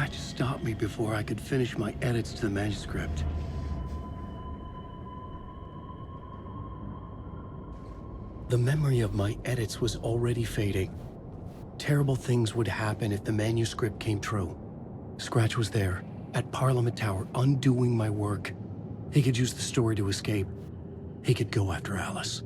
Scratch stopped me before I could finish my edits to the manuscript. The memory of my edits was already fading. Terrible things would happen if the manuscript came true. Scratch was there, at Parliament Tower, undoing my work. He could use the story to escape. He could go after Alice.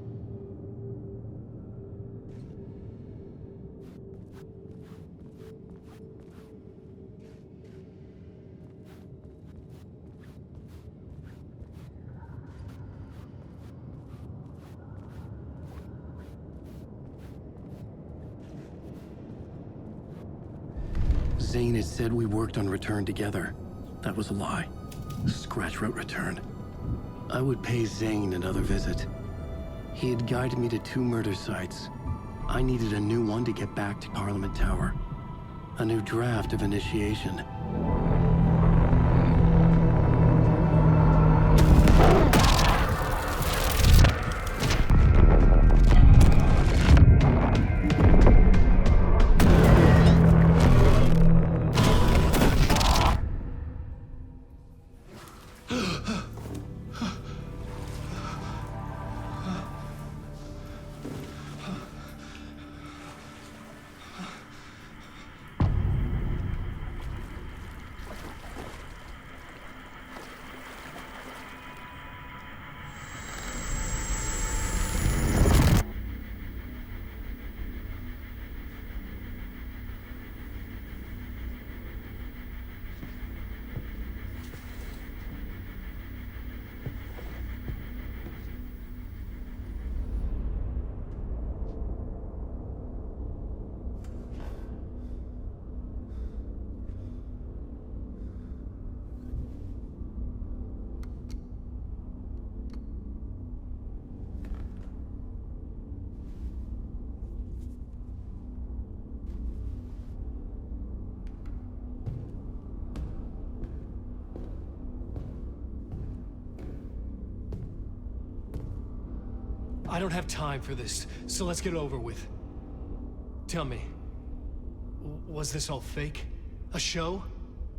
Zane had said we worked on Return together. That was a lie. Scratch wrote Return. I would pay Zane another visit. He had guided me to 2 murder sites. I needed a new one to get back to Parliament Tower. A new draft of Initiation. I don't have time for this, so let's get it over with. Tell me, was this all fake? A show?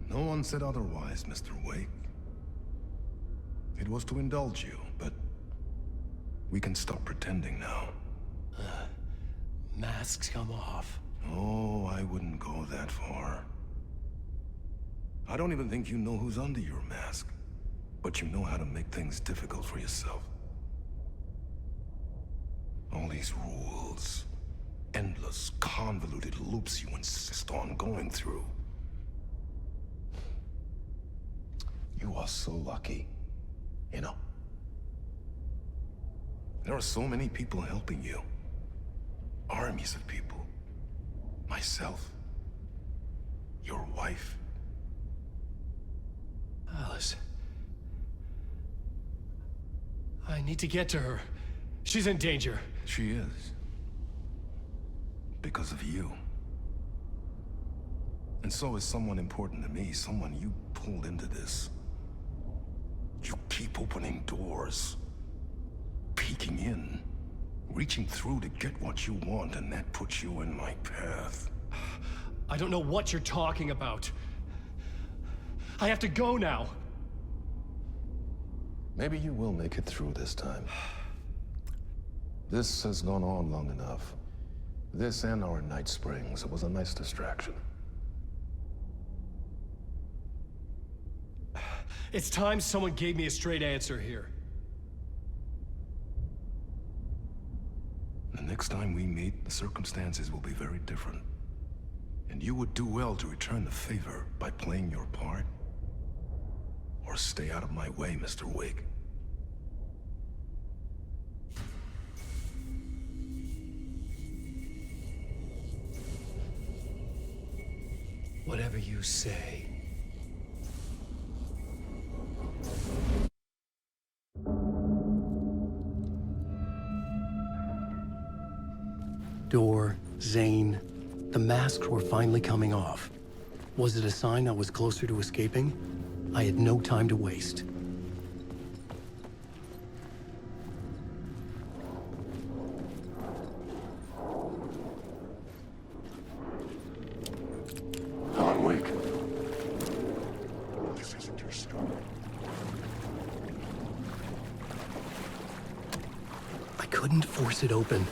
No one said otherwise, Mr. Wake. It was to indulge you, but we can stop pretending now. Masks come off. Oh, I wouldn't go that far. I don't even think you know who's under your mask, but you know how to make things difficult for yourself. All these rules, endless, convoluted loops you insist on going through. You are so lucky, you know. There are so many people helping you. Armies of people. Myself. Your wife. Alice. I need to get to her. She's in danger. She is. Because of you. And so is someone important to me, someone you pulled into this. You keep opening doors. Peeking in. Reaching through to get what you want, and that puts you in my path. I don't know what you're talking about. I have to go now. Maybe you will make it through this time. This has gone on long enough. This and our Night Springs, it was a nice distraction. It's time someone gave me a straight answer here. The next time we meet, the circumstances will be very different. And you would do well to return the favor by playing your part. Or stay out of my way, Mr. Wake. Whatever you say. Door, Zane, the masks were finally coming off. Was it a sign I was closer to escaping? I had no time to waste. Come on, Wake. couldn't force it open.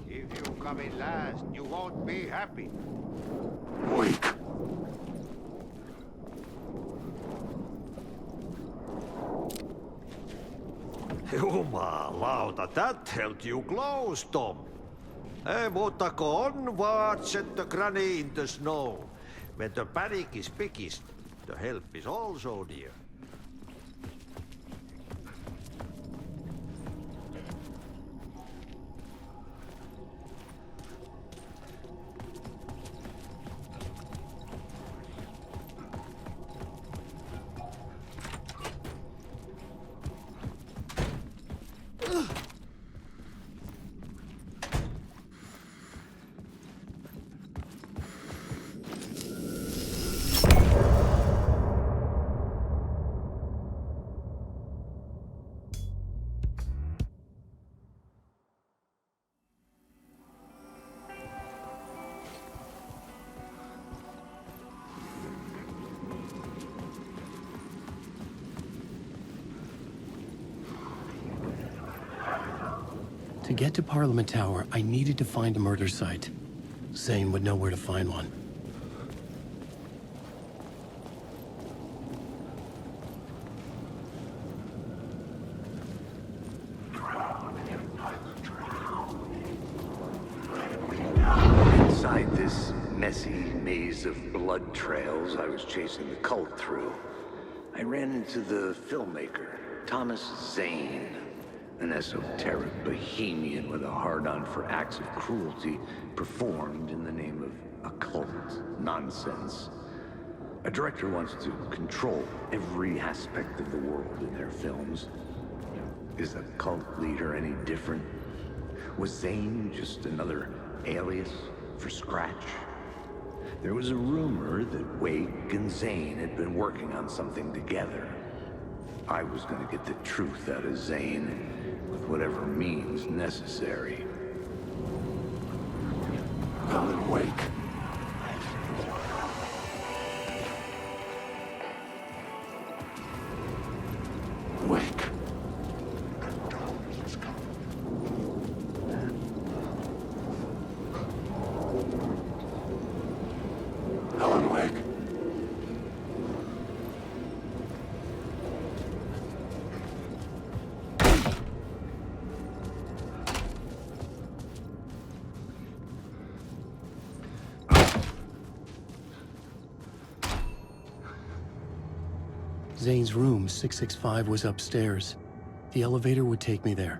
If you come in last, you won't be happy. Wake. Jumalauta, that held you close, Tom. Mutta onward, said the granny in the snow. When the panic is biggest, the help is also near. To get to Parliament Tower, I needed to find a murder site. Zane would know where to find one. Inside this messy maze of blood trails I was chasing the cult through, I ran into the filmmaker, Thomas Zane. An esoteric bohemian with a hard-on for acts of cruelty performed in the name of occult nonsense. A director wants to control every aspect of the world in their films. Is a cult leader any different? Was Zane just another alias for Scratch? There was a rumor that Wake and Zane had been working on something together. I was going to get the truth out of Zane with whatever means necessary. Alan Wake. Wake. Alan Wake. Zane's room, 665, was upstairs. The elevator would take me there.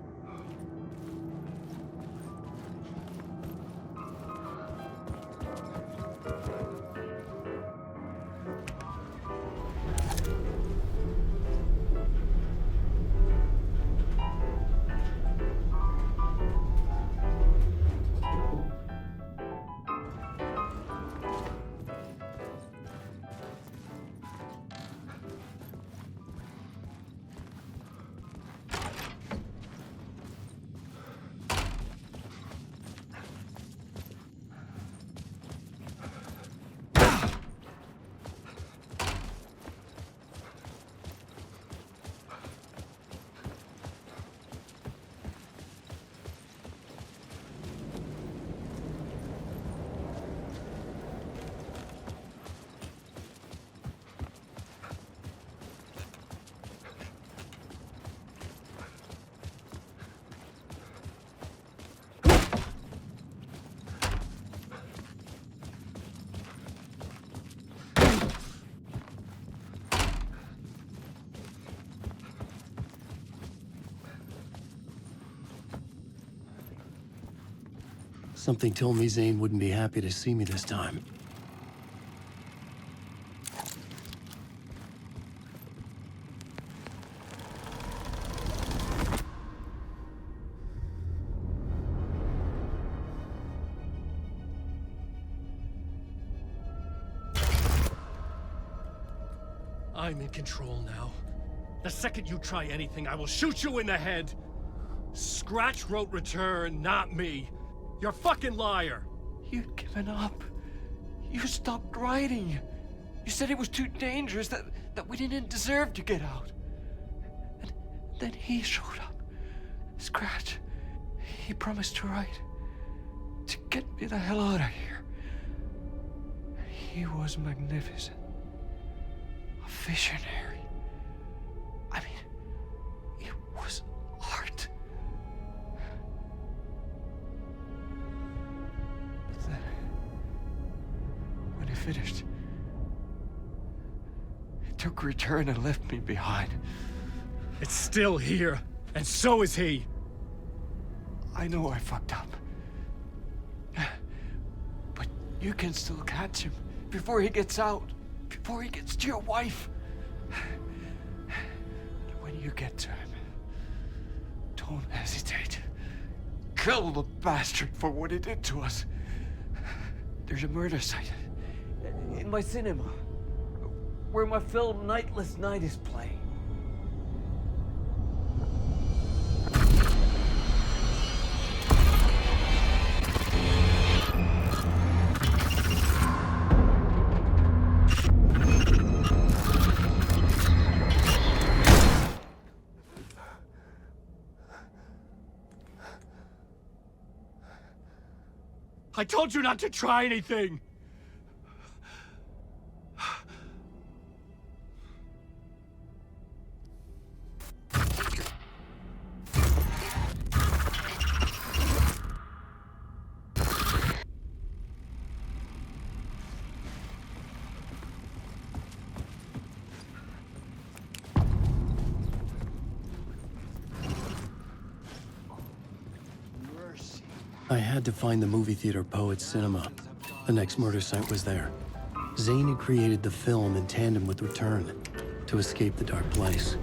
Something told me Zane wouldn't be happy to see me this time. I'm in control now. The second you try anything, I will shoot you in the head. Scratch wrote return, not me. You're a fucking liar. You'd given up. You stopped writing. You said it was too dangerous, that we didn't deserve to get out. And then he showed up. Scratch. He promised to write. To get me the hell out of here. He was magnificent. A visionary. I mean, it was art. But then, when he finished, he took a return and left me behind. It's still here, and so is he. I know I fucked up. But you can still catch him before he gets out. Before he gets to your wife. And when you get to him, don't hesitate. Kill the bastard for what he did to us. There's a murder site in my cinema where my film Nightless Night is playing. I told you not to try anything! I had to find the movie theater Poet Cinema. The next murder site was there. Zane had created the film in tandem with Return to escape the dark place.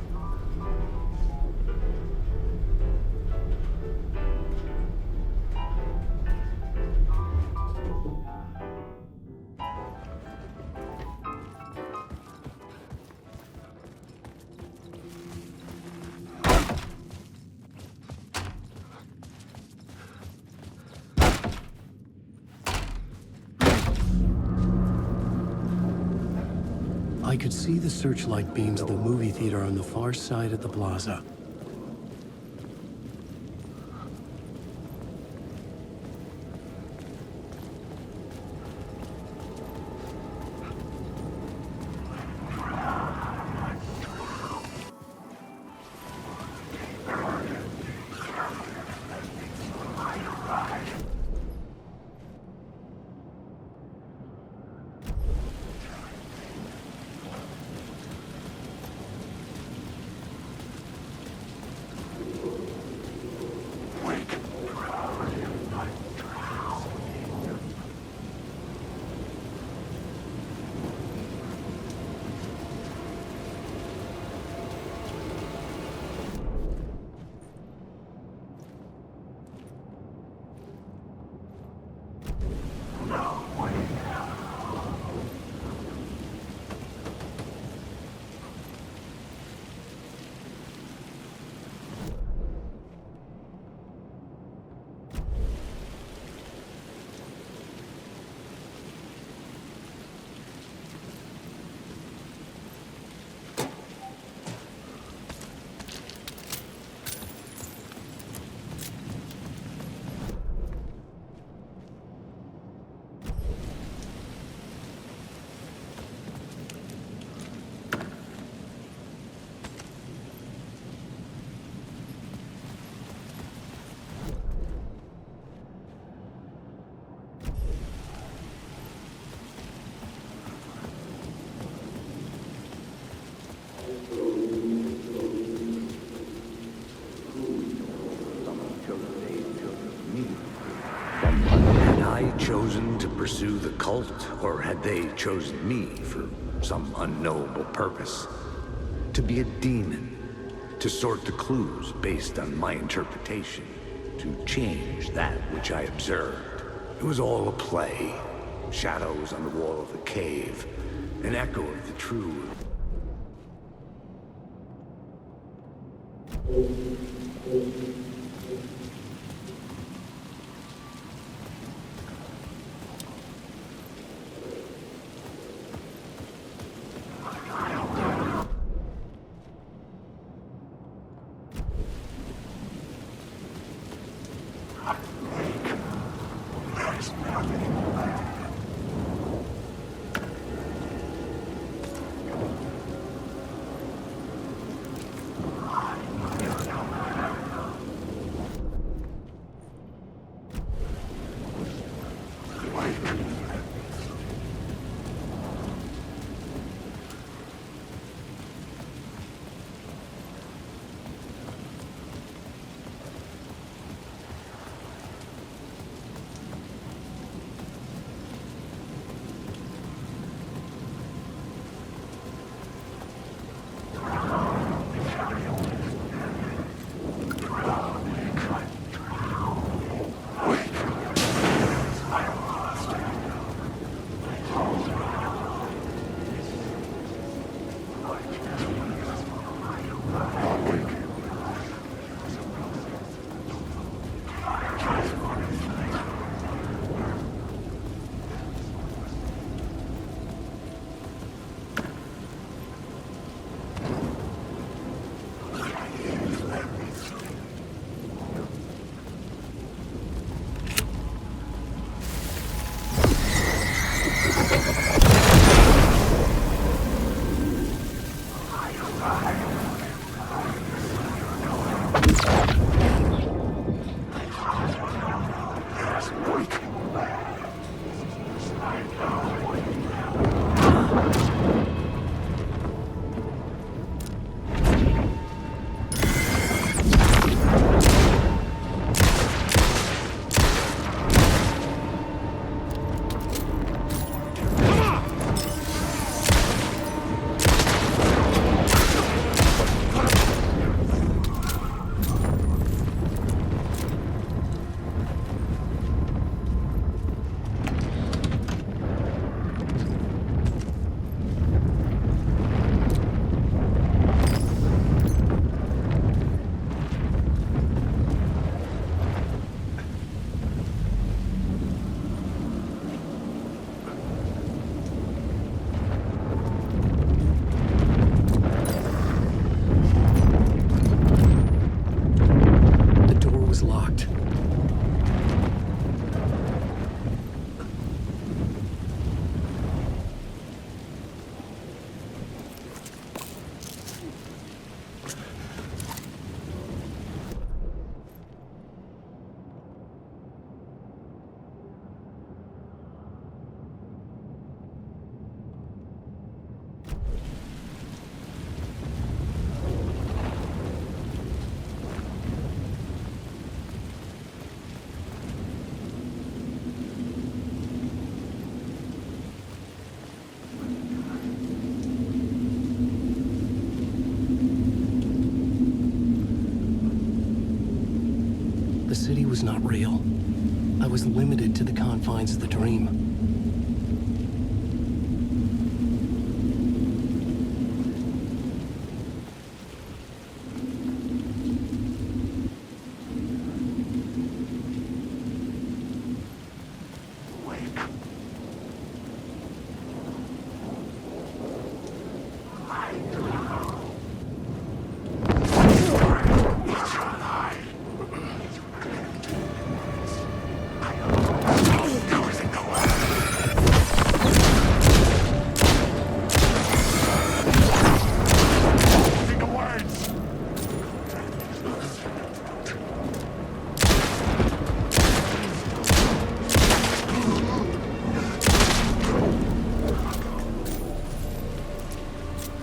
I could see the searchlight beams of the movie theater on the far side of the plaza. chosen to pursue the cult, or had they chosen me for some unknowable purpose? To be a demon, to sort the clues based on my interpretation, to change that which I observed. It was all a play. Shadows on the wall of the cave, an echo of the true. The city was not real. I was limited to the confines of the dream.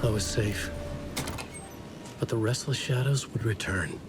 I was safe, but the restless shadows would return.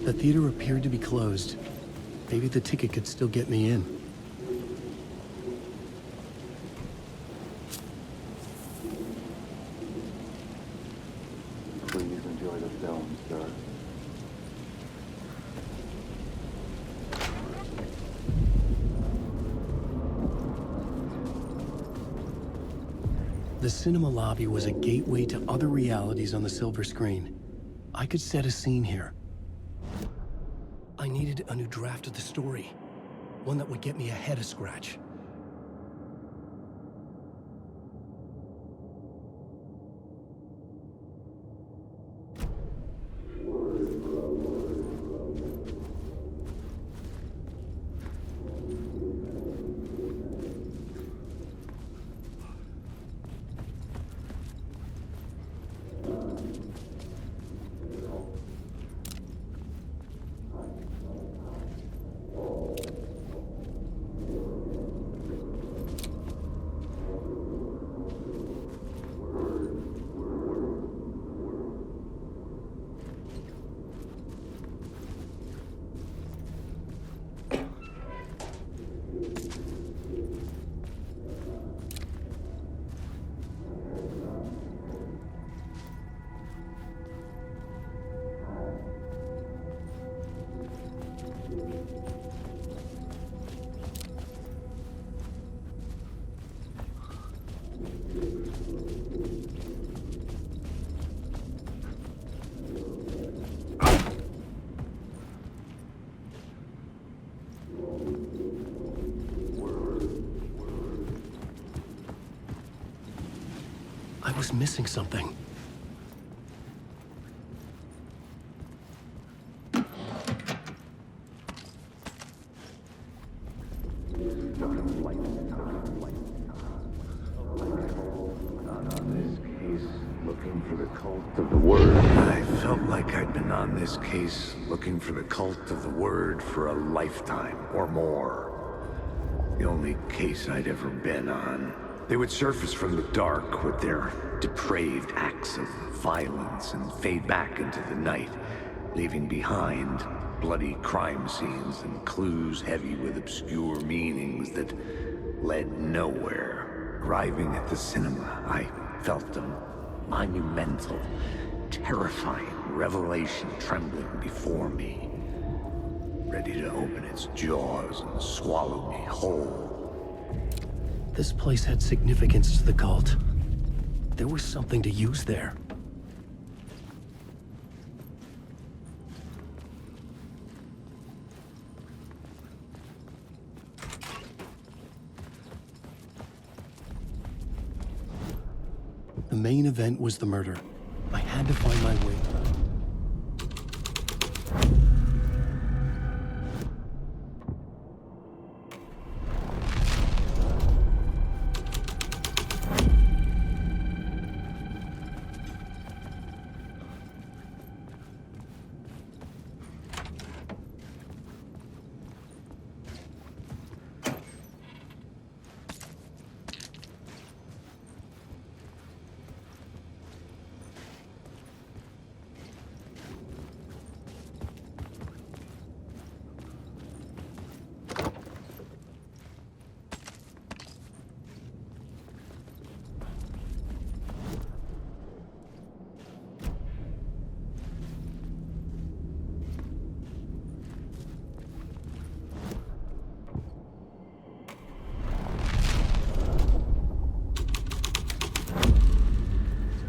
The theater appeared to be closed. Maybe the ticket could still get me in. Please enjoy the film, sir. The cinema lobby was a gateway to other realities on the silver screen. I could set a scene here. I needed a new draft of the story. One that would get me ahead of Scratch. I was missing something. Looking for the cult of the word. I felt like I'd been on this case looking for the cult of the word for a lifetime or more. The only case I'd ever been on. They would surface from the dark with their depraved acts of violence and fade back into the night, leaving behind bloody crime scenes and clues heavy with obscure meanings that led nowhere. Arriving at the cinema, I felt a monumental, terrifying revelation trembling before me, ready to open its jaws and swallow me whole. This place had significance to the cult. There was something to use there. The main event was the murder. I had to find my way.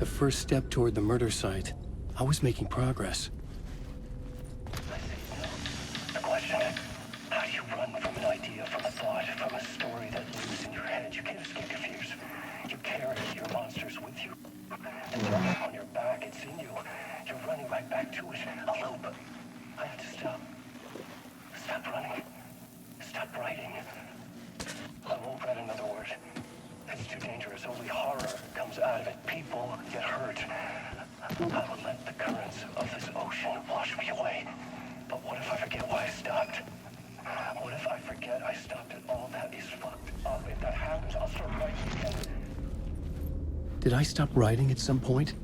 The first step toward the murder site. I was making progress. The question, how do you run from an idea, from a thought, from a story that lives in your head? You can't escape your fears. You carry your monsters with you. And you're on your back, it's in you. You're running right back to it. A loop. I have to stop. Stop running. Stop writing. I won't write another word. It's too dangerous. Only horror comes out of it. People get hurt. I will let the currents of this ocean wash me away. But what if I forget why I stopped? What if I forget I stopped at all that is fucked up? If that happens, I'll start writing again. Did I stop writing at some point?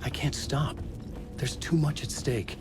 I can't stop. There's too much at stake.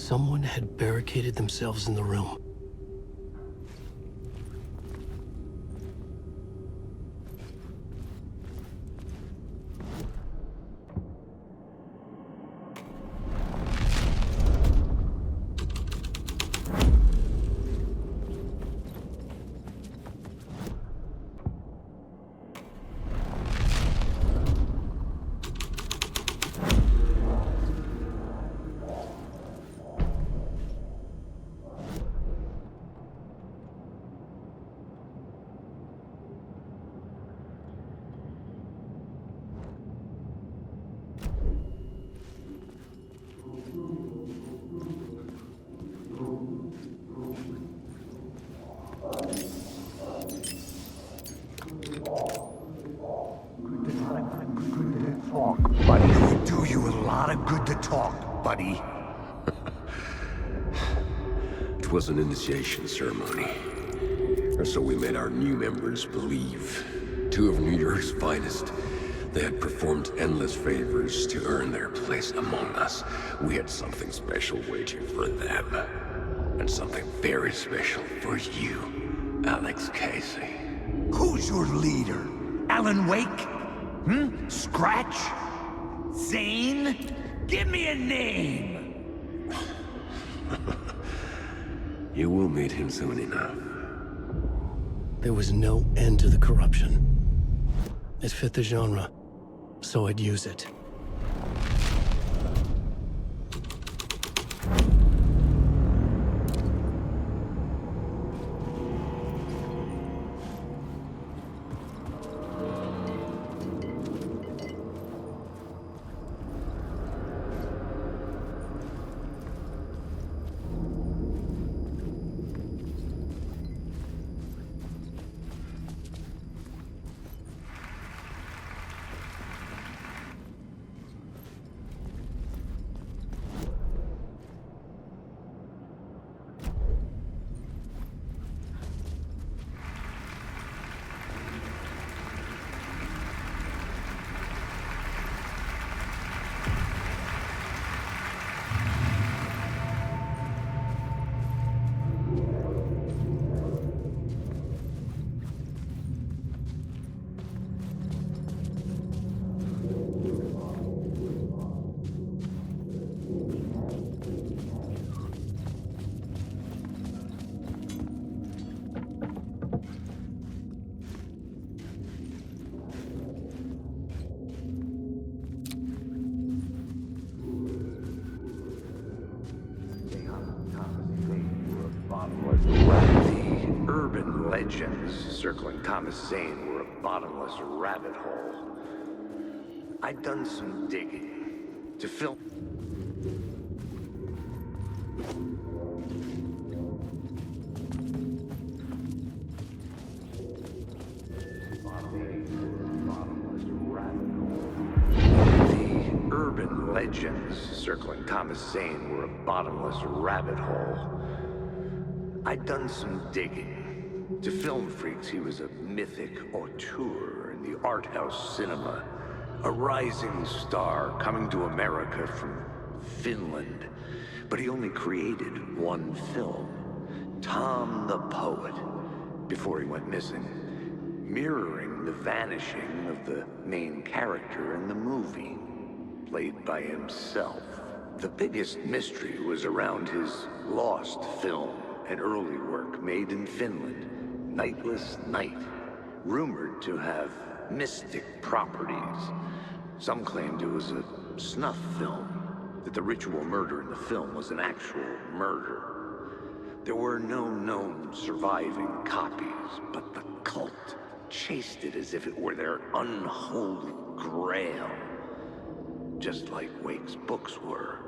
Someone had barricaded themselves in the room. Buddy, do you a lot of good to talk, buddy. It was an initiation ceremony. Or so we made our new members believe. Two of New York's finest. They had performed endless favors to earn their place among us. We had something special waiting for them. And something very special for you, Alex Casey. Who's your leader? Alan Wake? Scratch? Zane? Give me a name! You will meet him soon enough. There was no end to the corruption. It fit the genre, so I'd use it. The urban legends circling Thomas Zane were a bottomless rabbit hole. I'd done some digging to film. The urban legends circling Thomas Zane were a bottomless rabbit hole. I'd done some digging. To film freaks, he was a mythic auteur in the art house cinema. A rising star coming to America from Finland. But he only created one film, Tom the Poet, before he went missing, mirroring the vanishing of the main character in the movie, played by himself. The biggest mystery was around his lost film, an early work made in Finland, Nightless Night, rumored to have mystic properties. Some claimed it was a snuff film, that the ritual murder in the film was an actual murder. There were no known surviving copies, but the cult chased it as if it were their unholy grail, just like Wake's books were.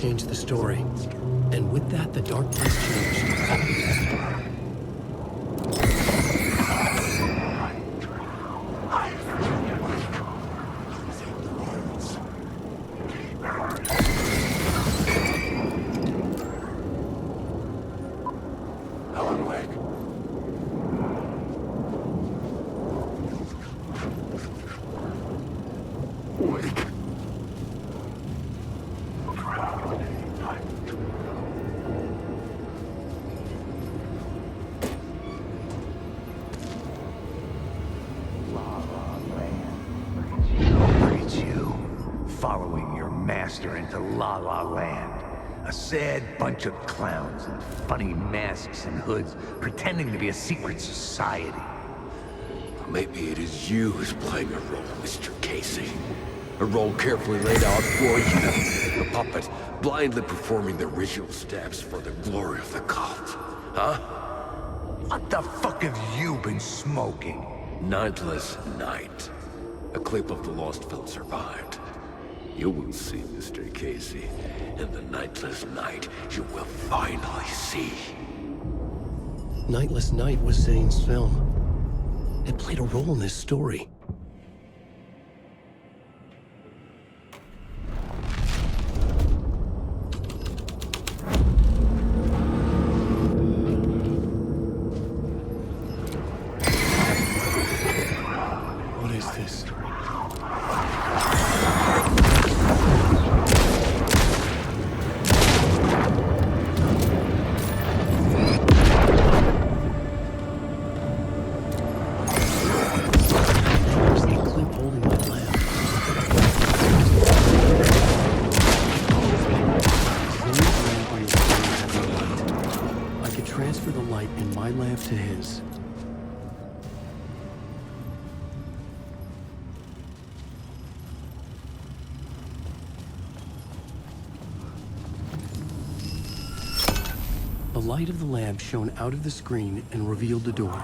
change the story. And with that, the dark place changed. Following your master into La La Land. A sad bunch of clowns in funny masks and hoods pretending to be a secret society. Maybe it is you who's playing a role, Mr. Casey. A role carefully laid out for you. A puppet, blindly performing the ritual steps for the glory of the cult. Huh? What the fuck have you been smoking? Nightless Night. A clip of the lost film survived. You will see, Mr. Casey. In the Nightless Night, you will finally see. Nightless Night was Zane's film. It played a role in this story. What is this? Transfer the light in my lamp to his. The light of the lamp shone out of the screen and revealed the door.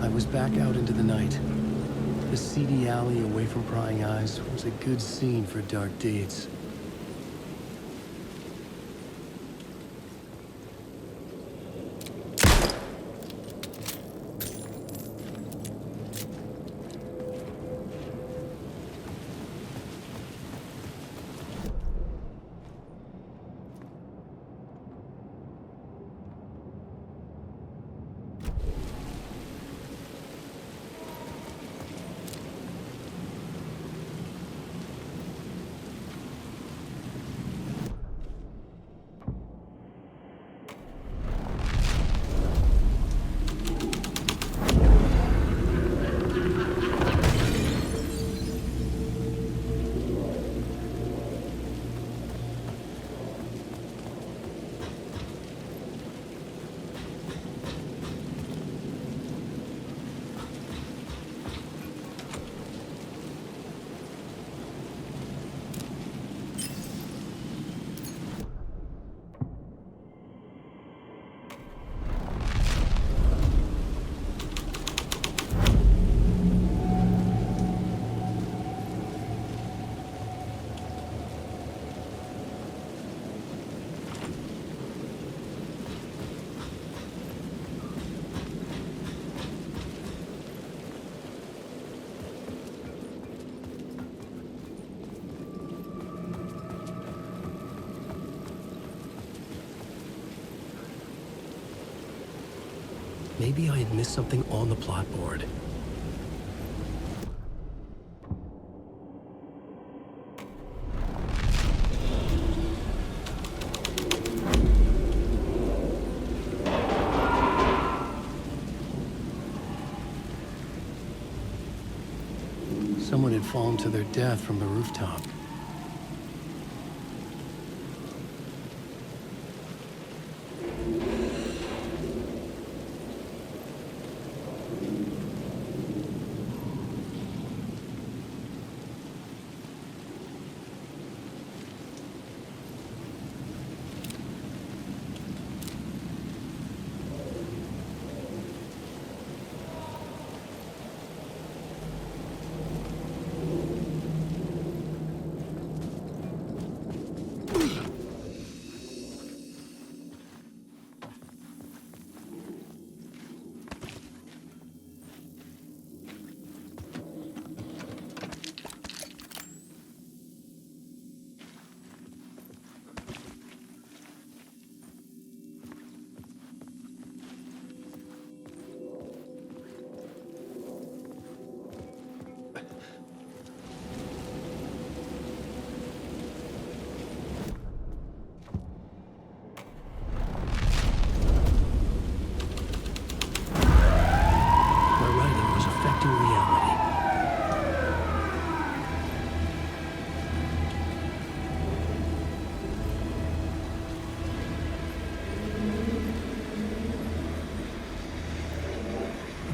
I was back out into the night. The seedy alley away from prying eyes was a good scene for dark deeds. Maybe I had missed something on the plot board. Someone had fallen to their death from the rooftop.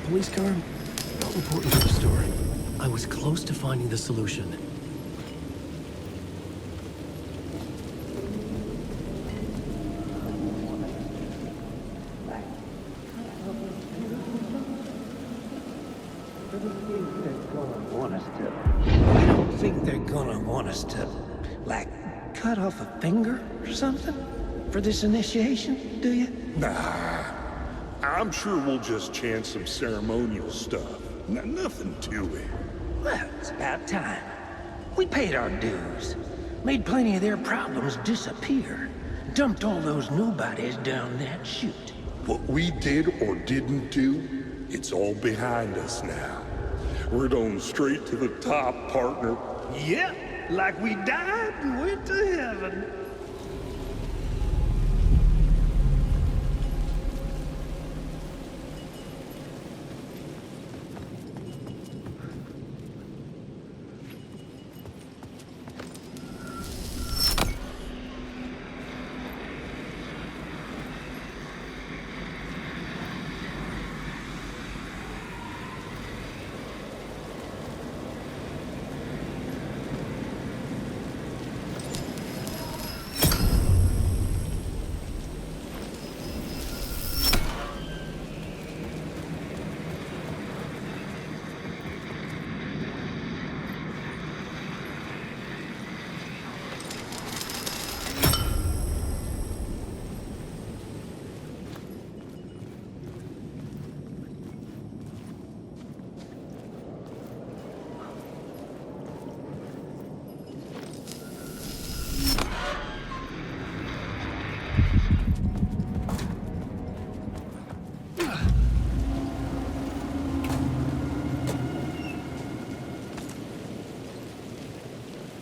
Police car? Not important to the story. I was close to finding the solution. You don't think they're gonna want us to, like, cut off a finger or something for this initiation, do you? Nah, I'm sure we'll just chant some ceremonial stuff. Nothing to it. Well, it's about time. We paid our dues. Made plenty of their problems disappear. Dumped all those nobodies down that chute. What we did or didn't do, it's all behind us now. We're going straight to the top, partner. Yep, like we died and went to heaven.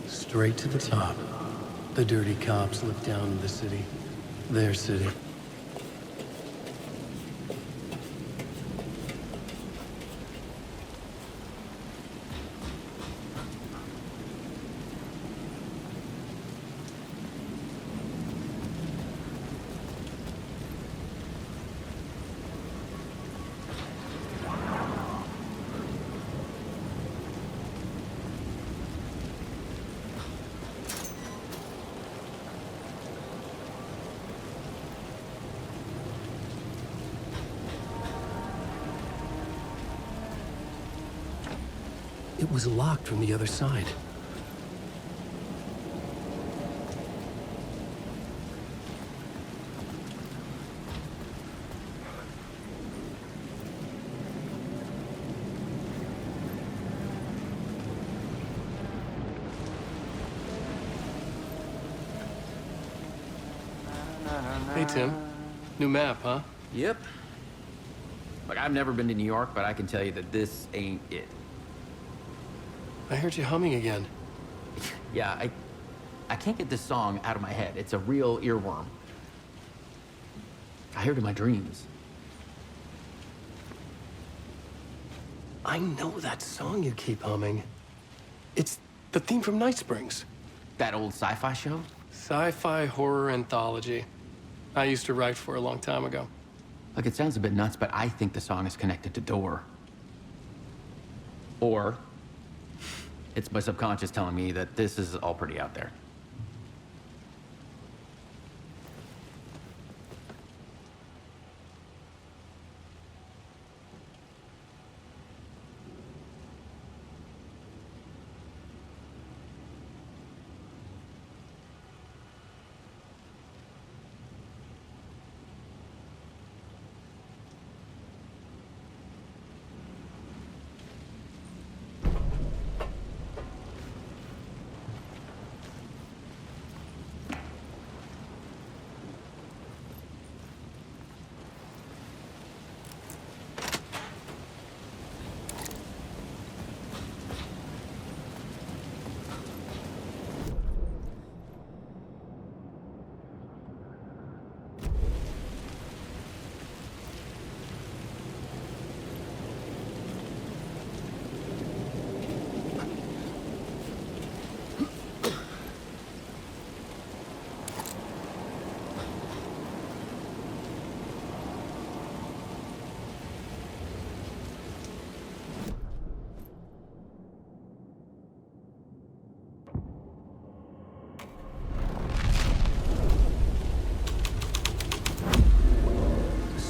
Straight to the top. The dirty cops look down on the city. Their city. It was locked from the other side. Hey, Tim. New map, huh? Yep. Like, I've never been to New York, but I can tell you that this ain't it. I heard you humming again. Yeah, I can't get this song out of my head. It's a real earworm. I hear it in my dreams. I know that song you keep humming. It's the theme from Night Springs. That old sci-fi show? Sci-fi horror anthology. I used to write for a long time ago. Look, it sounds a bit nuts, but I think the song is connected to Door. Or it's my subconscious telling me that this is all pretty out there.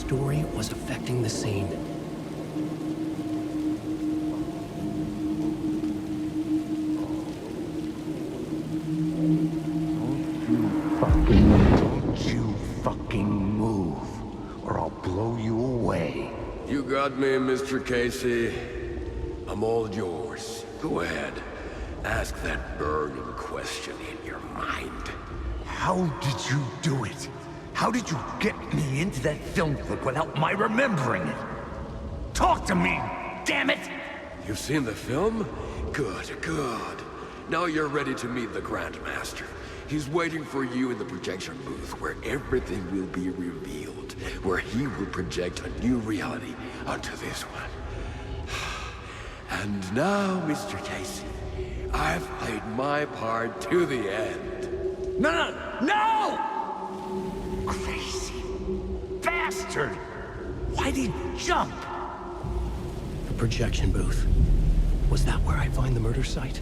Story was affecting the scene. Don't you fucking move, or I'll blow you away. You got me, Mr. Casey. I'm all yours. Go ahead. Ask that burning question in your mind. How did you do it? How did you get me into that film clip without my remembering it? Talk to me, damn it! You've seen the film? Good, good. Now you're ready to meet the Grandmaster. He's waiting for you in the projection booth where everything will be revealed, where he will project a new reality onto this one. And now, Mr. Casey, I've played my part to the end. No! Crazy bastard! Why'd he jump? The projection booth. Was that where I'd find the murder site?